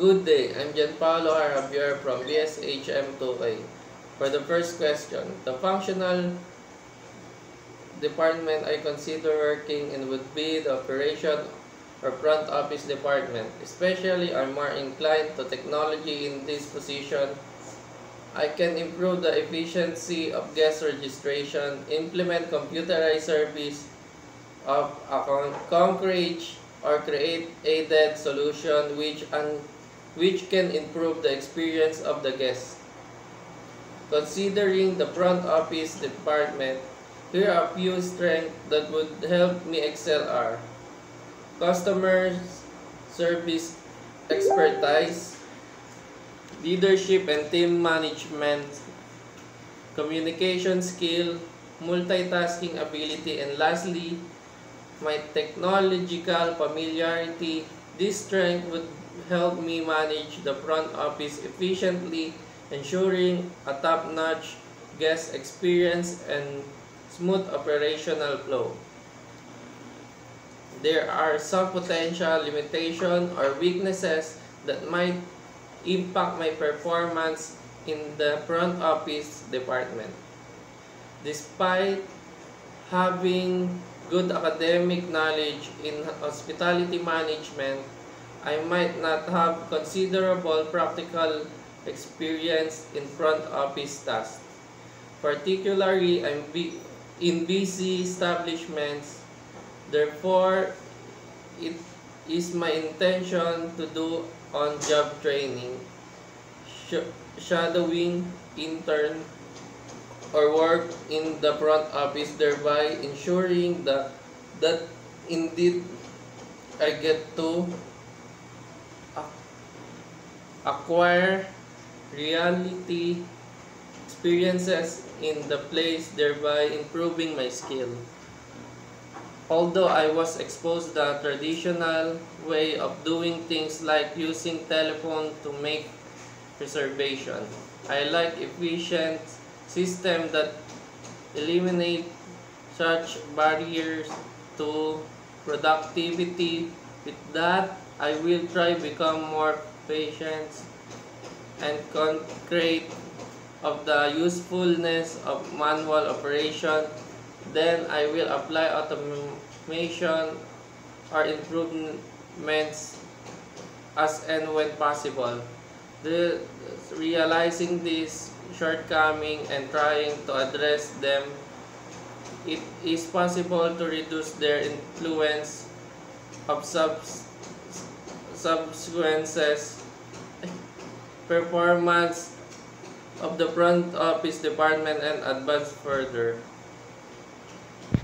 Good day, I'm Gianpaolo Arabier from BSHM2A. For the first question, the functional department I consider working in would be the operation or front office department. Especially, I'm more inclined to technology in this position. I can improve the efficiency of guest registration, implement computerized service of a concrete or create aided solution which can improve the experience of the guest. Considering the front office department, here are a few strengths that would help me excel are customer service expertise, leadership and team management, communication skill, multitasking ability, and lastly, my technological familiarity. This strength would help me manage the front office efficiently, ensuring a top-notch guest experience and smooth operational flow. There are some potential limitations or weaknesses that might impact my performance in the front office department. Despite having good academic knowledge in hospitality management, I might not have considerable practical experience in front office tasks. Particularly, in busy establishments. Therefore, it is my intention to do on-job training, shadowing, intern, or work in the front office, thereby ensuring that indeed I get to acquire reality experiences in the place, thereby improving my skill. Although I was exposed to the traditional way of doing things like using telephone to make reservation, I like efficient system that eliminate such barriers to productivity. With that, I will try become more patient and concrete of the usefulness of manual operation. Then I will apply automation or improvements as and when possible. Realizing this shortcoming and trying to address them, it is possible to reduce their influence of subsequences performance of the front office department and advance further.